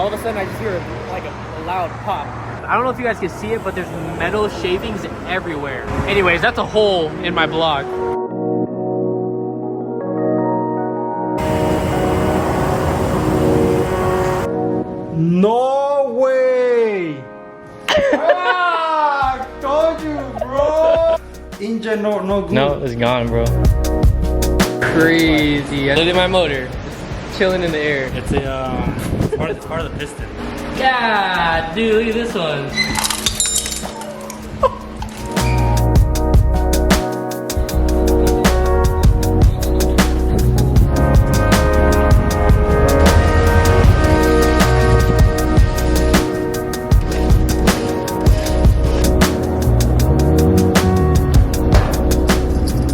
all of a sudden I just hear like a loud pop. I don't know if you guys can see it, but there's metal shavings everywhere. Anyways, that's a hole in my block. No way! Ah, I told you, bro! Engine no good. No, it's gone, bro. Crazy. Look at my motor. It's chilling in the air. It's a part of the piston. Yeah, dude, look at this one.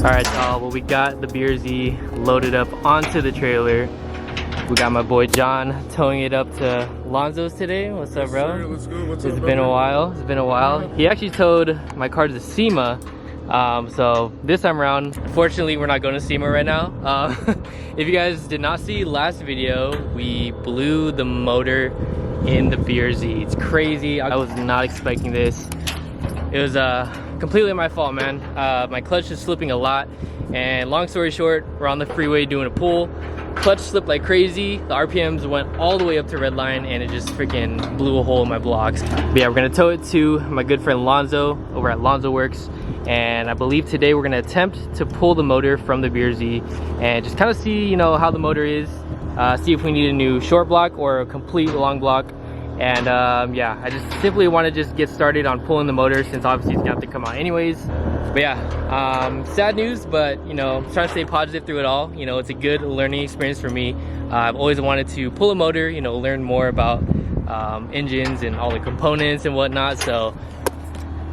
Alright, well, we got the BRZ loaded up onto the trailer. We got my boy John towing it up to Lonzo's today. What's up, bro? Sir, what's good? What's it's up, been brother? a while. It's been a while. He actually towed my car to SEMA. So this time around, unfortunately, we're not going to SEMA right now. If you guys did not see last video, we blew the motor in the BRZ. It's crazy. I was not expecting this. It was completely my fault, man. My clutch is slipping a lot, and long story short, we're on the freeway doing a pull. Clutch slipped like crazy. The RPMs went all the way up to red line, and it just freaking blew a hole in my blocks. But yeah, we're gonna tow it to my good friend Lonzo over at Lonzo Works, and I believe today we're gonna attempt to pull the motor from the BRZ and just kind of see, you know, how the motor is, see if we need a new short block or a complete long block. And yeah, I just simply want to just get started on pulling the motor, since obviously it's gonna have to come out anyways. But yeah, sad news, but you know, I'm trying to stay positive through it all. You know, it's a good learning experience for me. I've always wanted to pull a motor, you know, learn more about engines and all the components and whatnot. So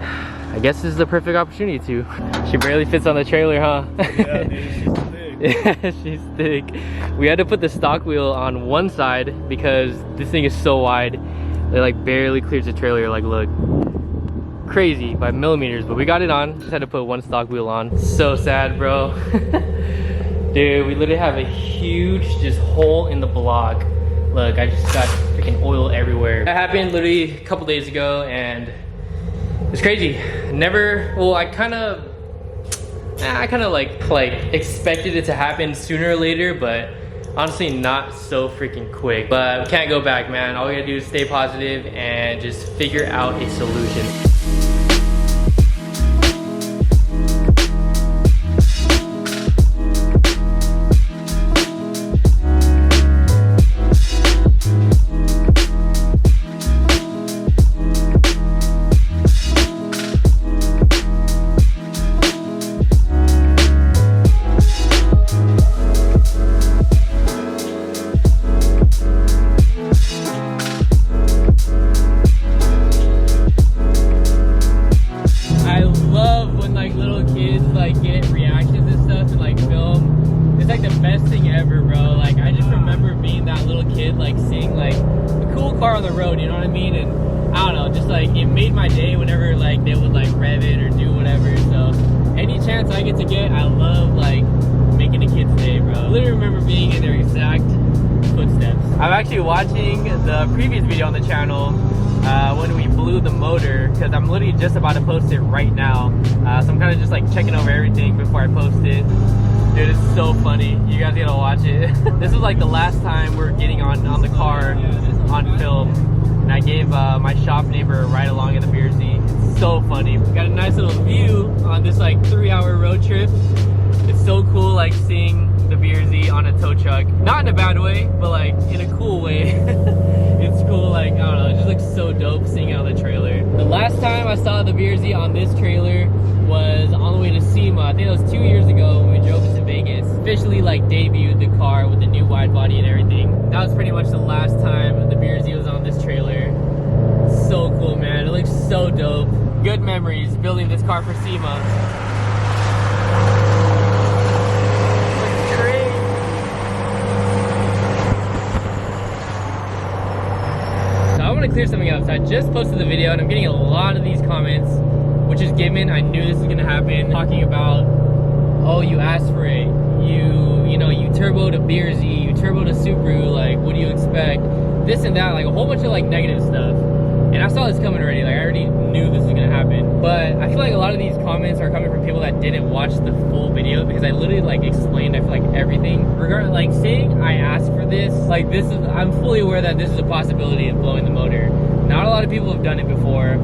I guess this is the perfect opportunity to. She barely fits on the trailer, huh? Yeah, dude, she's thick. Yeah, she's thick. We had to put the stock wheel on one side because this thing is so wide. It like barely clears the trailer. Like, look, crazy by millimeters, but we got it on. Just had to put one stock wheel on. So sad, bro. Dude, we literally have a huge just hole in the block. Look, I just got freaking oil everywhere. That happened literally a couple days ago, and it's crazy. Never, well, I kind of like expected it to happen sooner or later, but honestly not so freaking quick. But we can't go back, man. All we gotta do is stay positive and just figure out a solution. On the road, you know what I mean? And I don't know, just like it made my day whenever like they would like rev it or do whatever. So any chance I get, I love like making a kid's day, bro. I literally remember being in their exact footsteps. I'm actually watching the previous video on the channel when we blew the motor, because I'm literally just about to post it right now. So I'm kind of just like checking over everything before I post it. Dude, it's so funny. You guys gotta watch it. This was like the last time we're getting on the car on film, and I gave my shop neighbor a ride along in the BRZ. It's so funny. We got a nice little view on this like 3-hour road trip. It's so cool, like seeing the BRZ on a tow truck. Not in a bad way, but like in a cool way. It's cool, like I don't know, it just looks so dope seeing it on the trailer. The last time I saw the BRZ on this trailer was on the way to SEMA. I think it was 2 years ago when we drove it to Vegas. Officially like debuted the car with the new wide body and everything. That was pretty much the last time the BRZ was on this trailer. So cool, man. It looks so dope. Good memories building this car for SEMA. Looks great. So I want to clear something up. So I just posted the video and I'm getting a lot of these comments, which is given. I knew this was gonna happen. Talking about, oh, you asked for it. You know, you turboed a BRZ, you turboed a Subaru. Like, what do you expect? this and that, like a whole bunch of like negative stuff. And I saw this coming already, like I already knew this was gonna happen. But I feel like a lot of these comments are coming from people that didn't watch the full video, because I literally like explained, I feel like everything. Regarding like saying I asked for this, like this is, I'm fully aware that this is a possibility of blowing the motor. Not a lot of people have done it before.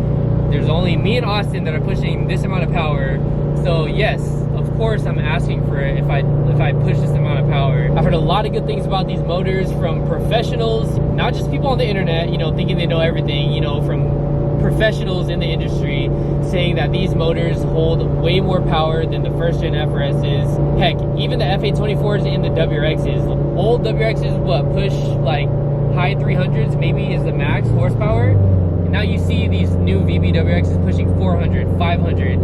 There's only me and Austin that are pushing this amount of power. So yes, of course I'm asking for it if I push this amount of power. I've heard a lot of good things about these motors from professionals, not just people on the internet, you know, thinking they know everything, you know, from professionals in the industry saying that these motors hold way more power than the first gen FRSs. Heck, even the FA24s and the WRXs. Old WRXs, what, push like high 300s maybe is the max horsepower. And now you see these new VBWXs pushing 400, 500.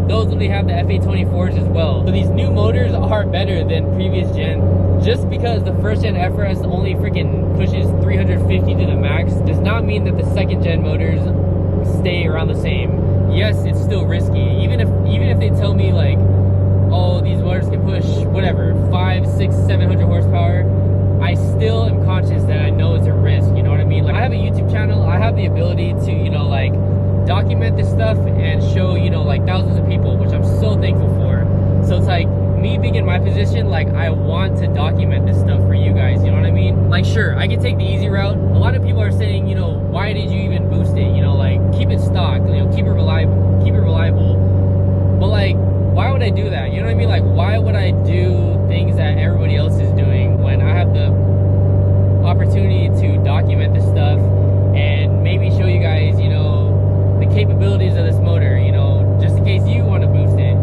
Those only have the FA24s as well. So these new motors are better than previous gen. Just because the first gen FRS only freaking pushes 350 to the max does not mean that the second gen motors stay around the same. Yes, it's still risky. Even if they tell me like, oh, these motors can push whatever 500, 600, 700 horsepower, I still am conscious that I know it's a risk. You know what I mean? Like I have a YouTube channel. I have the ability to, you know, like document this stuff and show, you know, like thousands of people, which I'm so thankful for. So it's like me being in my position, like I want to document this stuff for you guys, you know what I mean? Like sure, I can take the easy route. A lot of people are saying, you know, why did you even boost it? You know, like keep it stock, you know, keep it reliable. But like, why would I do that? You know what I mean? Like why would I do things that everybody else is doing when I have the opportunity to document this stuff and maybe show you guys, you know, the capabilities of this motor, you know, just in case you want to boost it.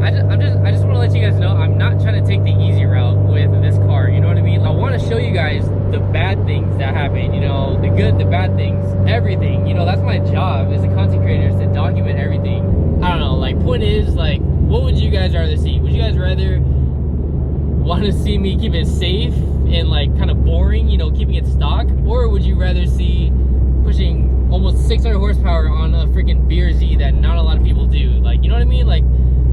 I just want to let you guys know I'm not trying to take the easy route with this car, you know what I mean? I want to show you guys the bad things that happen, you know, the good, the bad things, everything. You know, that's my job as a content creator, is to document everything. I don't know, like point is, like, what would you guys rather see? Would you guys rather want to see me keep it safe and like kind of boring, you know, keeping it stock? Or would you rather see pushing almost 600 horsepower on a freaking BRZ that not a lot of people do? Like, you know what I mean? Like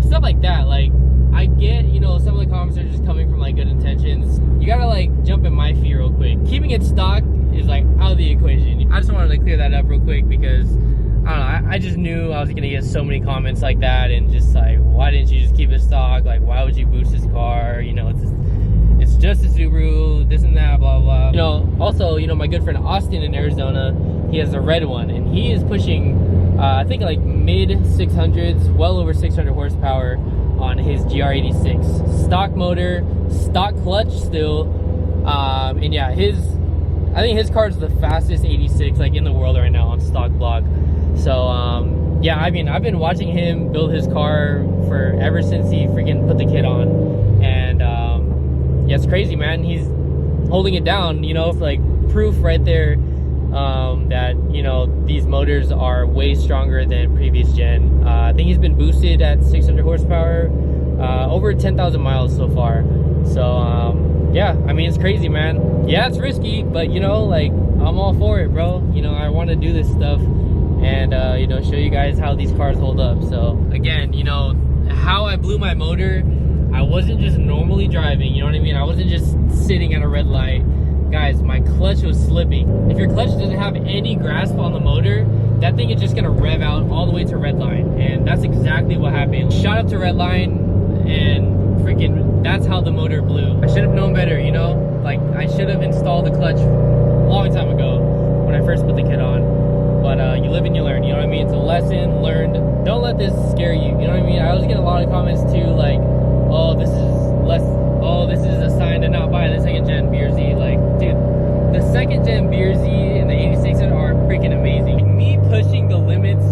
stuff like that. Like I get, you know, some of the comments are just coming from like good intentions. You gotta like jump in my feet real quick. Keeping it stock is like out of the equation. I just wanted to clear that up real quick because I don't know, I just knew I was gonna get so many comments like that, and just like, why didn't you just keep it stock? Like, why would you boost this car? You know, it's just a Subaru, this and that, blah blah. You know, also, you know, my good friend Austin in Arizona, he has a red one, and he is pushing I think like mid 600s, well over 600 horsepower on his GR86 stock motor, stock clutch still, and yeah, I think his car is the fastest 86 like in the world right now on stock block. So yeah, I mean, I've been watching him build his car for ever since he freaking put the kit on, and yeah, it's crazy, man. He's holding it down, you know. It's like proof right there that, you know, these motors are way stronger than previous gen. I think he's been boosted at 600 horsepower, over 10,000 miles so far. So yeah, I mean, it's crazy, man. Yeah, it's risky, but you know, like, I'm all for it, bro. You know, I want to do this stuff and you know, show you guys how these cars hold up. So again, you know, how I blew my motor, I wasn't just normally driving, you know what I mean? I wasn't just sitting at a red light. Guys, my clutch was slipping. If your clutch doesn't have any grasp on the motor, that thing is just gonna rev out all the way to red line. And that's exactly what happened. Shot up to red line, and freaking, that's how the motor blew. I should have known better, you know? Like, I should have installed the clutch a long time ago when I first put the kit on. But you live and you learn, you know what I mean? It's a lesson learned. Don't let this scare you, you know what I mean? I always get a lot of comments too, like, oh, this is a sign to not buy the second gen BRZ. Like, dude, the second gen BRZ and the 86s are freaking amazing. Me pushing the limits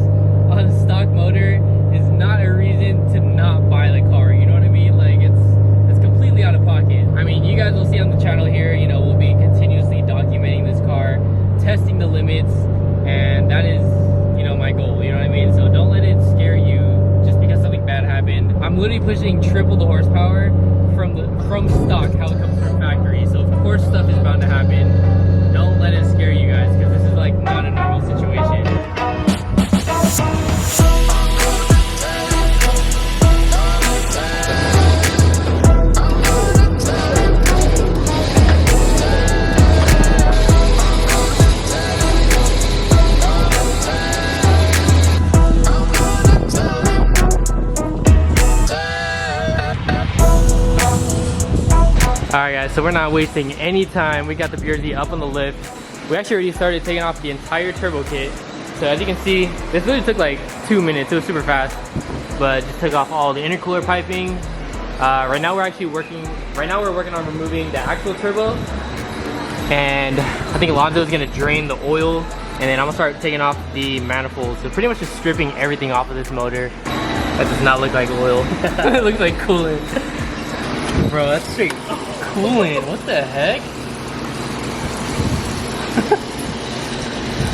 on stock motor is not a reason to not buy the car, you know what I mean? Like, it's completely out of pocket. I mean, you guys will see on the channel here, you know, we'll be continuously documenting this car, testing the limits, and that is, you know, my goal, you know what I mean? So don't let it scare you just because something bad happened. I'm literally pushing triple the horsepower from stock, how it comes from factory. So of course stuff is bound to happen. Don't let it scare you guys, because this is like not a normal situation. Alright guys, so we're not wasting any time. We got the BRZ up on the lift. We actually already started taking off the entire turbo kit. So as you can see, this literally took like 2 minutes. It was super fast. But just took off all the intercooler piping. Right now we're working on removing the actual turbo. And I think Alonzo is gonna drain the oil. And then I'm gonna start taking off the manifold. So pretty much just stripping everything off of this motor. That does not look like oil. It looks like coolant. Bro, that's straight coolant. What the heck?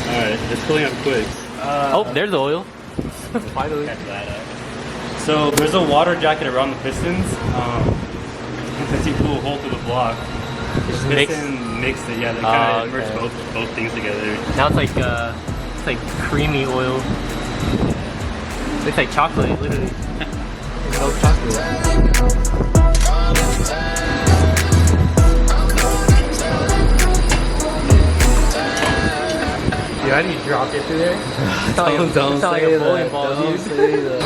Alright, it's cooling up quick. Oh, there's the oil. Finally. So there's a water jacket around the pistons. Since you pull a hole through the block, Just the piston mixed it. Yeah, they kind of merged both things together. Now it's like creamy oil. Looks like chocolate, literally. It's no chocolate. Dude, I need to drop it through there. Don't like say a bowling that. ball, Don't dude. say that.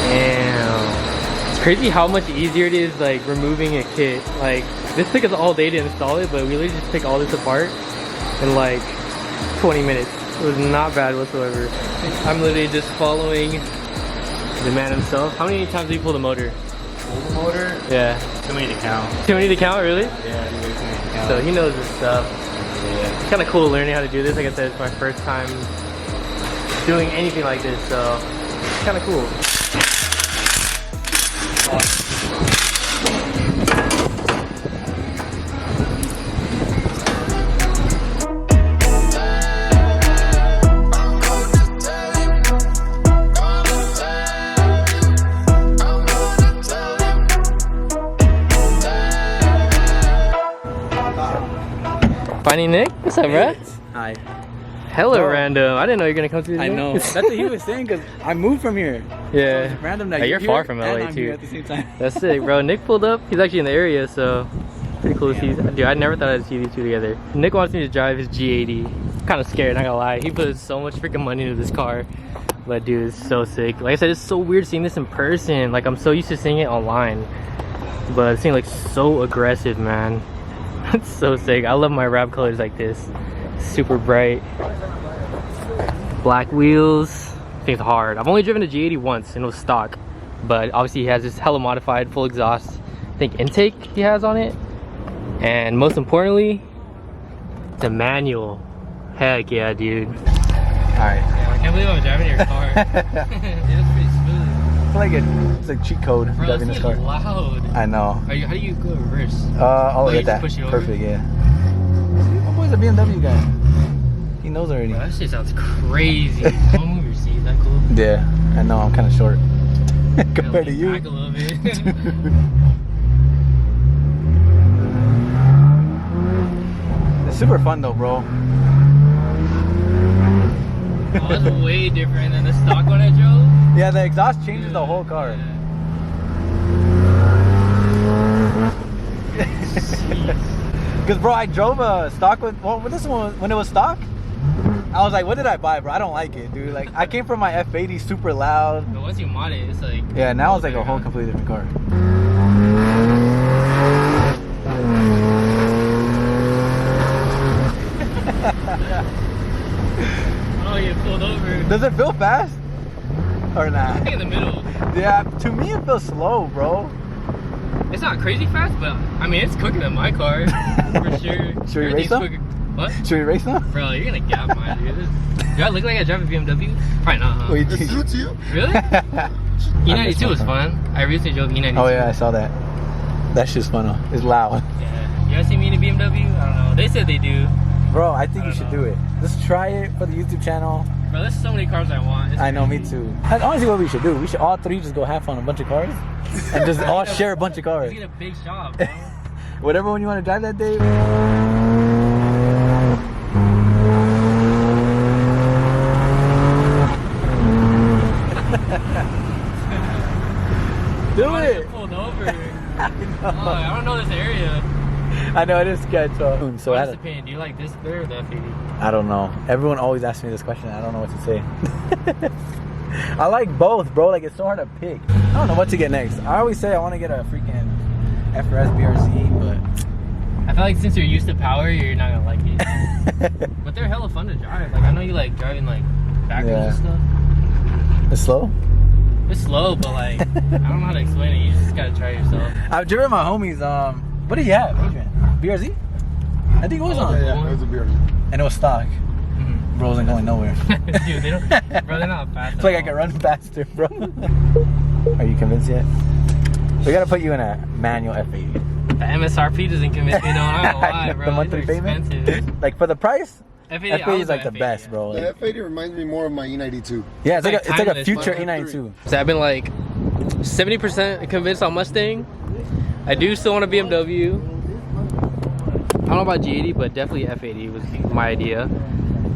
Damn. It's crazy how much easier it is like removing a kit. Like this took us all day to install it, but we literally just took all this apart in like 20 minutes. It was not bad whatsoever. I'm literally just following the man himself. How many times did you pull the motor? Pull the motor? Yeah. Too many to count. Too many to count, really? Yeah, way too many to count. So he knows his stuff. Yeah. It's kind of cool learning how to do this. Like I said, it's my first time doing anything like this, so it's kind of cool. Finding Nick? What's up, bro? Hi. Hella random. I didn't know you were gonna come through. I know. That's what he was saying because I moved from here. Yeah. It's random that Hey, you're far here from and LA I'm too. here at the same time. That's sick, bro. Nick pulled up. He's actually in the area, so pretty cool to see. Dude, I never thought I'd see these two together. Nick wants me to drive his G80. Kind of scared, not gonna lie. He put so much freaking money into this car. But dude, it's so sick. Like I said, it's so weird seeing this in person. Like I'm so used to seeing it online. But it seems like so aggressive, man. It's so sick. I love my wrap colors like this. Super bright. Black wheels. I think it's hard. I've only driven a G80 once and it was stock. But obviously he has this hella modified full exhaust, I think, intake he has on it. And most importantly, the manual. Heck yeah, dude. Alright. Yeah, I can't believe I'm driving your car. It was pretty smooth. I feel like it's like cheat code Bro, driving this car. Loud. I know. How do you go reverse? I'll you hit just that. push it over? Perfect, yeah. See, my boy's a BMW guy. He knows already. Bro, that shit sounds crazy. Don't move your seat. Is that cool? Yeah, I know. I'm kind of short compared to Lean you. back a little bit. It's super fun though, bro. Oh, that's way different than the stock one I drove. Yeah, the exhaust changes the whole car. Because bro, I drove a stock with this one when it was stock. I was like, what did I buy, bro? I don't like it, dude. Like, I came from my F80, super loud. But once you mod it, it's like... Yeah, now it's like a whole completely different car. Oh, you pulled over. Does it feel fast? Or I not? think in the middle. Yeah, to me it feels slow, bro. It's not crazy fast, but I mean, it's quicker than my car. For sure. Should we race Everything's them? quicker. What? Should we race now? Bro, you're gonna gap mine, dude. Do I look like I drive a BMW? Probably not, huh? Wait, It suits you. Really? E92 was fun. I recently drove E92. Oh yeah, I saw that. That shit's fun though. It's loud. Yeah. You guys see me in a BMW? I don't know. They said they do. Bro, I think you should do it. Just try it for the YouTube channel. Bro, there's so many cars I want. It's I know, me crazy. too. That's honestly what we should do. We should all three just go have fun on a bunch of cars and just all share a bunch of cars. Let's get a big shop, bro. Whatever one you want to drive that day. Do I it. get pulled over. Oh, I don't know this area. I know it is sketch. So What's the pain? Do you like this better or the F80? I don't know. Everyone always asks me this question. I don't know what to say. I like both, bro. Like, it's so hard to pick. I don't know what to get next. I always say I want to get a freaking FRS BRZ, but I feel like since you're used to power, you're not gonna like it. But they're hella fun to drive. Like, I know you like driving like backwards and stuff. It's slow. It's slow, but like I don't know how to explain it. You just gotta try yourself. I've driven my homies. What do you have, Adrian? BRZ? I think it was on. Yeah, it was a BRZ. And it was stock. Bro wasn't going nowhere. Dude, they don't. Bro, they're not fast. It's like I can run faster, bro. Are you convinced yet? We gotta put you in a manual F80. The MSRP doesn't convince me. No, I don't know why, bro. The monthly These are payment. expensive. Like for the price, F80, F80 is like the F80, best, yeah. bro. The Like, F80 reminds me more of my E92. yeah, it's like a timeless, future bro. E92. So I've been like 70% convinced on Mustang. I do still want a BMW. I don't know about G80, but definitely F80 was my idea.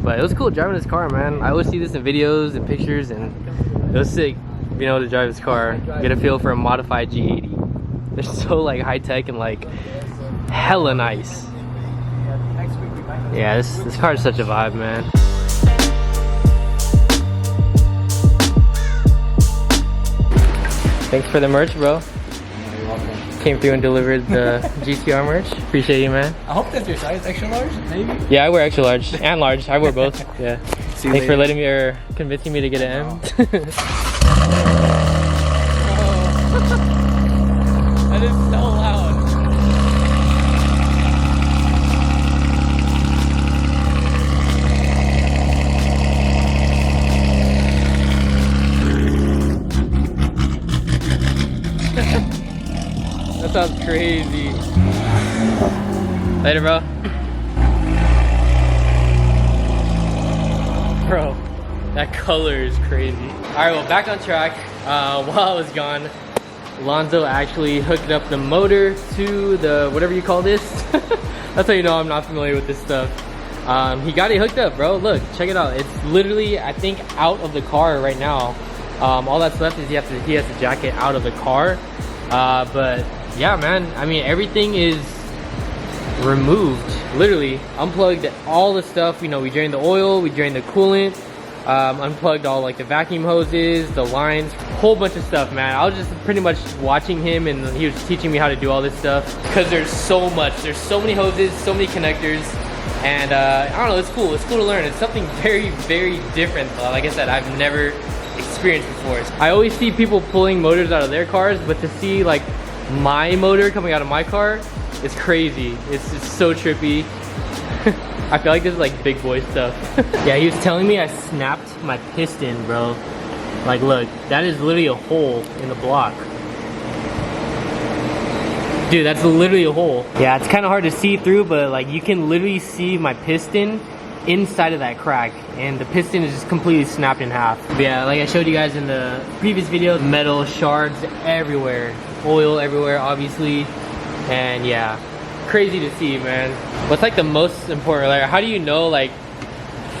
But it was cool driving this car, man. I always see this in videos and pictures, and it was sick being able to drive this car, get a feel for a modified G80. They're so like high tech and like hella nice. Yeah, this car is such a vibe, man. Thanks for the merch, bro. You're welcome. Came through and delivered the GTR merch. Appreciate you, man. I hope that's your size, extra large, maybe. Yeah, I wear extra large and large. I wear both. Yeah. See you Thanks for later. letting me or convincing me to get an M. That is so loud. That sounds crazy. Later, bro. Bro, that color is crazy. All right, well, back on track. While I was gone, Lonzo actually hooked up the motor to the, whatever you call this. That's how you know I'm not familiar with this stuff. He got it hooked up, bro. Look, check it out. It's literally, I think, out of the car right now. All that's left is he has to jack it out of the car. But yeah, man, I mean, everything is removed. Literally unplugged all the stuff. You know, we drained the oil, we drained the coolant, unplugged all like the vacuum hoses, the lines, whole bunch of stuff, man. I was just pretty much watching him, and he was teaching me how to do all this stuff, because there's so much, there's so many hoses, so many connectors, and I don't know, it's cool to learn. It's something very, very different, like I said, I've never experienced before. I always see people pulling motors out of their cars, but to see like my motor coming out of my car, it's crazy. It's so trippy. I feel like this is like big boy stuff. Yeah, he was telling me I snapped my piston, bro. Like, look, that is literally a hole in the block. Dude, that's literally a hole. Yeah, it's kind of hard to see through, but like you can literally see my piston inside of that crack, and the piston is just completely snapped in half. But yeah, like I showed you guys in the previous video, metal shards everywhere, oil everywhere, obviously. And yeah, crazy to see, man. What's like the most important, like how do you know like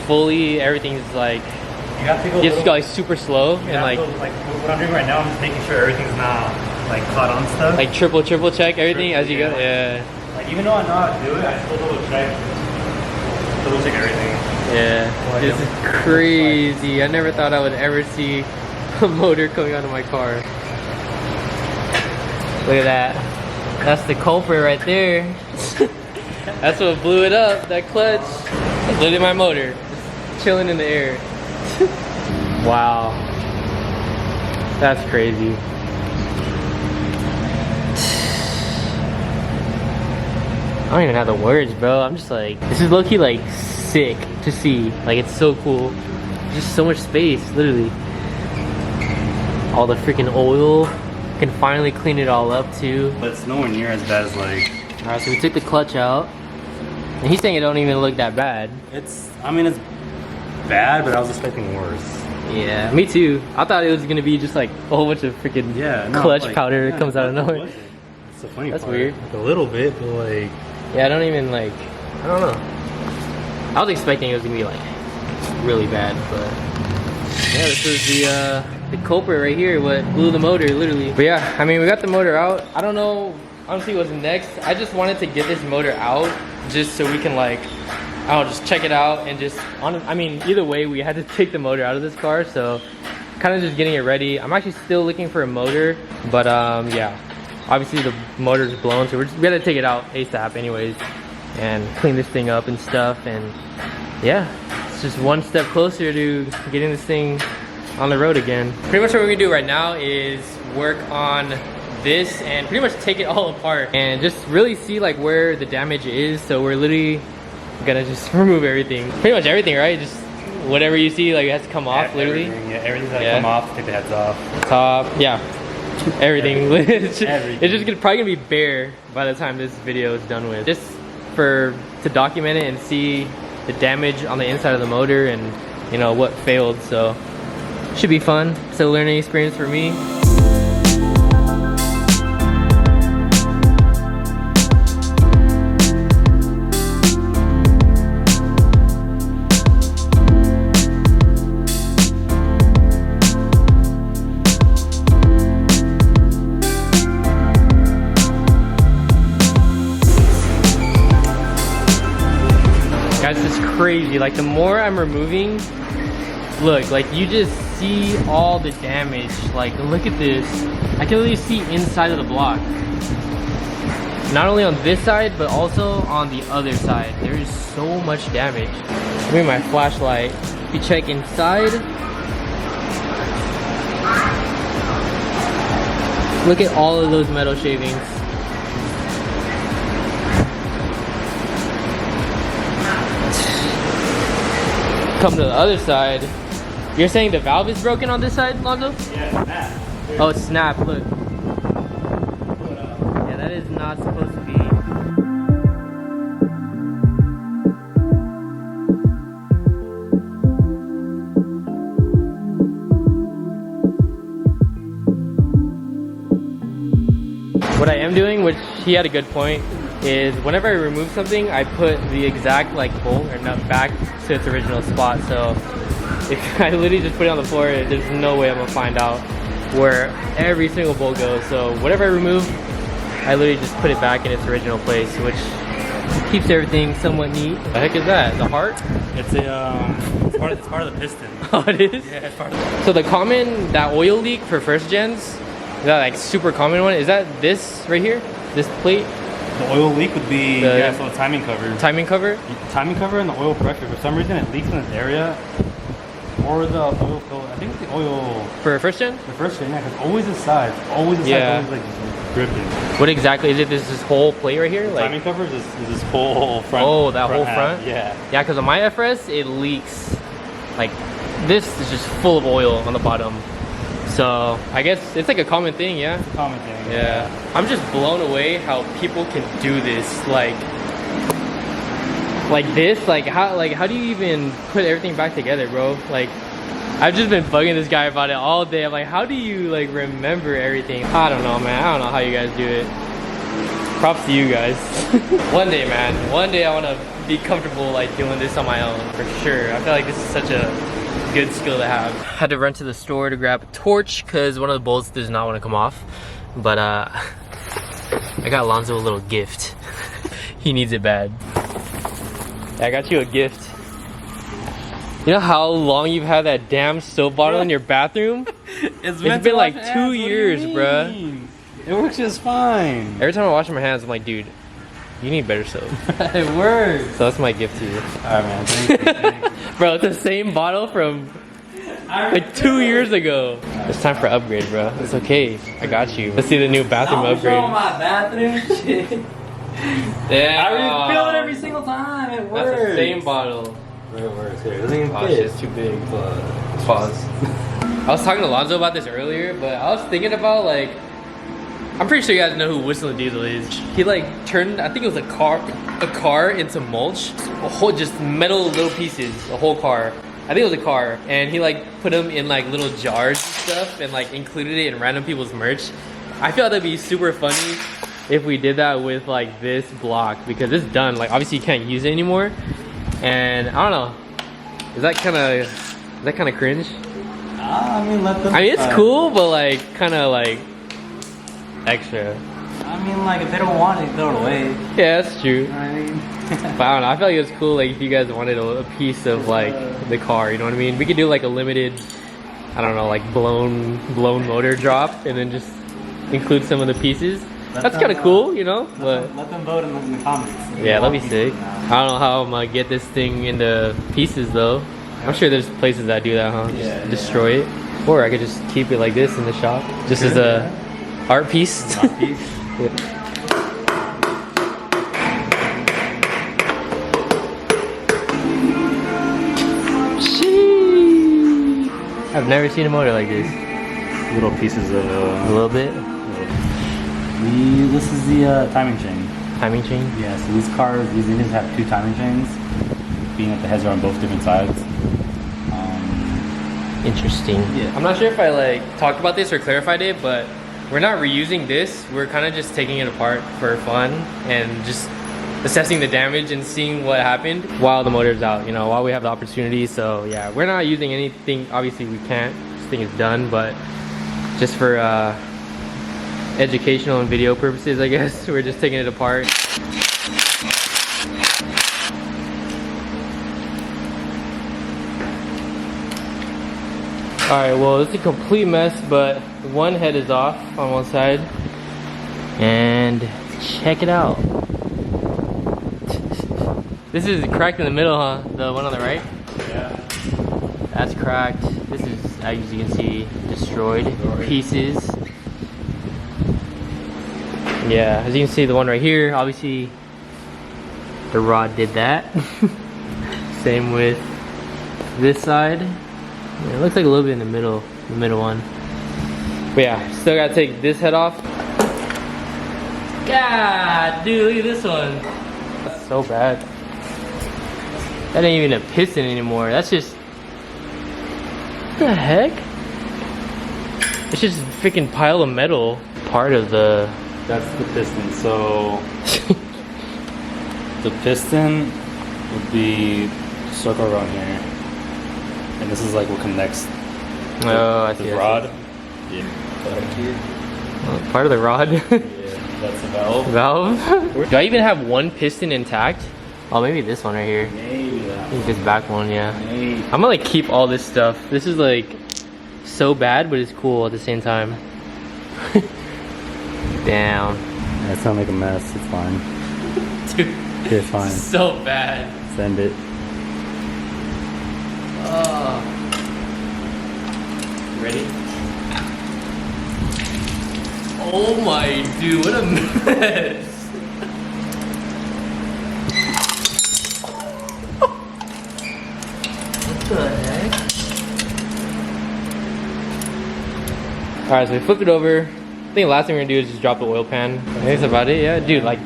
fully everything's like, You have to go. you just go like super slow and like like what I'm doing right now, I'm just making sure everything's not like caught on stuff. like triple check everything as you go. Yeah. Like even though I know how to do it, I still double check everything. Yeah, this is crazy. I never thought I would ever see a motor coming out of my car. Look at that. That's the culprit right there. That's what blew it up, that clutch. That's literally my motor. Just chilling in the air. Wow. That's crazy. I don't even have the words, bro. I'm just like, this is low-key like sick to see. Like, it's so cool. Just so much space, literally. All the freaking oil. Can finally clean it all up too. But it's nowhere near as bad as like. Alright, so we took the clutch out. And he's saying it don't even look that bad. I mean, it's bad, but I was expecting worse. Yeah, me too. I thought it was gonna be just like a whole bunch of freaking clutch powder that comes out of nowhere. It's the funny That's part. weird. Like, a little bit, but like. Yeah, I don't even like, I don't know. I was expecting it was gonna be like really bad, but yeah, this is the culprit right here, what blew the motor, literally. But yeah, I mean, we got the motor out. I don't know, honestly, what's next. I just wanted to get this motor out just so we can like, I don't know, just check it out and just, I mean, either way, we had to take the motor out of this car, so kind of just getting it ready. I'm actually still looking for a motor, but yeah, obviously the motor's blown, so we gotta take it out ASAP anyways and clean this thing up and stuff. And yeah, it's just one step closer to getting this thing on the road again. Pretty much what we're gonna do right now is work on this and pretty much take it all apart and just really see like where the damage is. So we're literally gonna just remove everything, pretty much everything, right? Just whatever you see like it has to come off. Literally everything's gotta come off. Take the heads off, top, yeah, everything. Everything. It's just probably gonna be bare by the time this video is done with, just to document it and see the damage on the inside of the motor and you know what failed. So should be fun. Still a learning experience for me. Guys, it's crazy. Like the more I'm removing, look, like you just see all the damage. Like look at this. I can really see inside of the block. Not only on this side, but also on the other side. There is so much damage. Give me my flashlight. If you check inside, look at all of those metal shavings. Come to the other side. You're saying the valve is broken on this side, Lonzo? Yeah, snap. Oh, it's snapped, look. Yeah, that is not supposed to be. What I am doing, which he had a good point, is whenever I remove something, I put the exact like bolt or nut back to its original spot. So if I literally just put it on the floor, there's no way I'm gonna find out where every single bolt goes. So whatever I remove, I literally just put it back in its original place, which keeps everything somewhat neat. The heck is that? The heart? It's a it's part of the piston. Oh, it is? Yeah, it's part of the. So that oil leak for first gens, that like super common one, is that this right here? This plate? The oil leak would be so the timing cover. Timing cover? Timing cover and the oil pressure. For some reason, it leaks in this area, or the oil fill. I think it's the oil. For first gen? The first gen, yeah, because always the sides, always like just dripping. What exactly is it? This whole plate right here? Like Timing cover is this whole front. Oh, that whole half. front? Yeah. Yeah, because on my FRS it leaks. Like this is just full of oil on the bottom. So I guess it's like a common thing, yeah? It's a common thing. Yeah. I'm just blown away how people can do this. Like this. Like how do you even put everything back together, bro? Like I've just been bugging this guy about it all day. I'm like, how do you like remember everything? I don't know, man. I don't know how you guys do it. Props to you guys. One day, man. One day I want to be comfortable like doing this on my own for sure. I feel like this is such a good skill to have. Had to run to the store to grab a torch because one of the bolts does not want to come off. But I got Lonzo a little gift. He needs it bad. I got you a gift. You know how long you've had that damn soap bottle in your bathroom? It's been like 2 years, bruh. It works just fine. Every time I wash my hands, I'm like, dude, you need better soap. It works. So that's my gift to you. Alright, man. Thank you. Bro, it's the same bottle from like 2 years ago. It's time for upgrade, bro. It's okay. I got you. Let's see the new bathroom upgrade. My bathroom shit. Yeah. I refill it every single time. It works. That's the same bottle. It works. Here, it doesn't even Oh, fit. shit's too big. Pause. I was talking to Lonzo about this earlier, but I was thinking about like, I'm pretty sure you guys know who Whistling Diesel is. He like turned, I think it was a car into mulch. A whole, just metal little pieces, a whole car. I think it was a car. And he like put them in like little jars and stuff and like included it in random people's merch. I feel like that'd be super funny if we did that with like this block because it's done. Like obviously you can't use it anymore. And I don't know, is that kind of cringe? I mean, let them. I mean, it's cool, but like kind of like extra. I mean, like, if they don't want it, throw it away. Yeah, that's true. You know what I mean? But I don't know, I feel like it was cool like if you guys wanted a piece of like the car, you know what I mean? We could do like a limited I don't know, like blown motor drop, and then just include some of the pieces. That's kind of cool, you know. But let them vote in the comments. yeah, that'd be sick. I don't know how I'm gonna get this thing into pieces though. I'm sure there's places that do that, huh? Just destroy it. Or I could just keep it like this in the shop, just as a art piece. Art piece. I've never seen a motor like this. Little pieces of A little bit. This is the timing chain. Timing chain. Yeah, so these units have 2 timing chains, being that the heads are on both different sides. Interesting. Yeah. I'm not sure if I like talked about this or clarified it, but we're not reusing this. We're kind of just taking it apart for fun and just assessing the damage and seeing what happened while the motor's out, you know, while we have the opportunity. So yeah, we're not using anything. Obviously we can't. This thing is done, but just for educational and video purposes, I guess, we're just taking it apart. Alright, well, it's a complete mess, but one head is off on one side. And check it out. This is cracked in the middle, huh? The one on the right? Yeah. That's cracked. This is, as you can see, destroyed pieces. Yeah, as you can see, the one right here, obviously the rod did that. Same with this side. Yeah, it looks like a little bit in the middle one. But yeah, still gotta take this head off. God, dude, look at this one. That's so bad. That ain't even a piston anymore. That's just, what the heck? It's just a freaking pile of metal. Part of the, That's the piston. So the piston would be circle around here, and this is like what connects I the see, rod. Yeah. Part of the rod. Yeah, that's the valve. Valve? Do I even have one piston intact? Oh, maybe this one right here. Maybe that I think this back one, yeah. Maybe. I'm gonna like keep all this stuff. This is like so bad, but it's cool at the same time. Damn. Yeah, it's not like a mess. It's fine. Dude, It's fine. so bad. Send it. Ready? Oh my dude, what a mess. What the heck? Alright, so we flip it over. I think the last thing we're gonna do is just drop the oil pan. I think that's about it, yeah? Dude, like,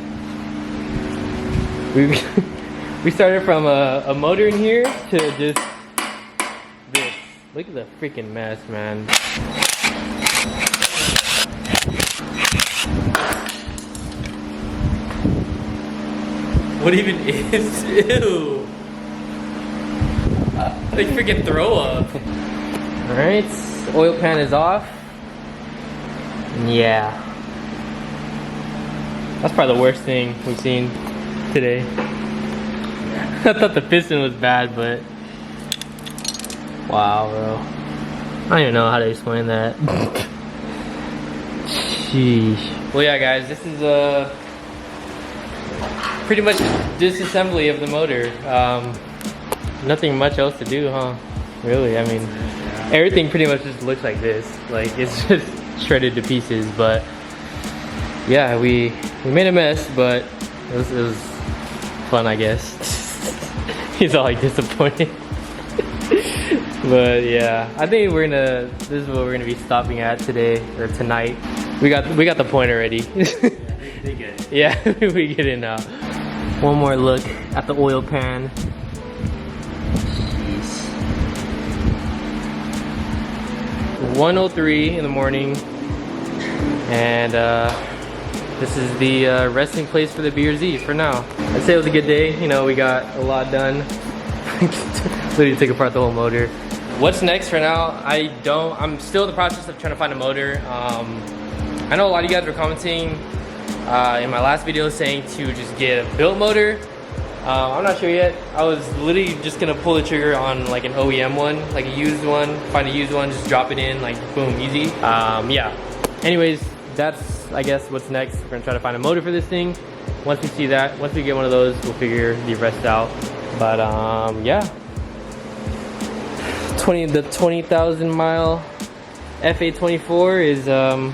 we started from a motor in here to just this. Look at the freaking mess, man. What even is? Ew. Like freaking throw up. Alright, oil pan is off. Yeah. That's probably the worst thing we've seen today. I thought the piston was bad, but wow, bro. I don't even know how to explain that. Sheesh. Well, yeah, guys, this is pretty much disassembly of the motor. Nothing much else to do, huh? Really, I mean, everything pretty much just looks like this. Like, it's just shredded to pieces, but yeah, we made a mess, but it was fun, I guess. He's all like disappointed. But yeah, I think this is what we're gonna be stopping at today or tonight. We got the point already. They get it. Yeah, we get it now. One more look at the oil pan. Jeez. 1:03 in the morning, and this is the resting place for the BRZ for now. I'd say it was a good day. You know, we got a lot done. Literally took apart the whole motor. What's next for now? I'm still in the process of trying to find a motor. I know a lot of you guys were commenting in my last video saying to just get a built motor. I'm not sure yet. I was literally just gonna pull the trigger on like an OEM one, like a used one, find a used one, just drop it in, like boom, easy. Yeah. Anyways, that's I guess what's next. We're gonna try to find a motor for this thing. Once we see that, once we get one of those, we'll figure the rest out. But yeah. The 20,000 mile FA24 is I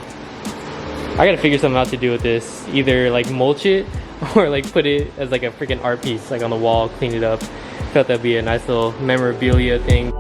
gotta figure something out to do with this. Either like mulch it or like put it as like a freaking art piece, like on the wall, clean it up. Felt that'd be a nice little memorabilia thing.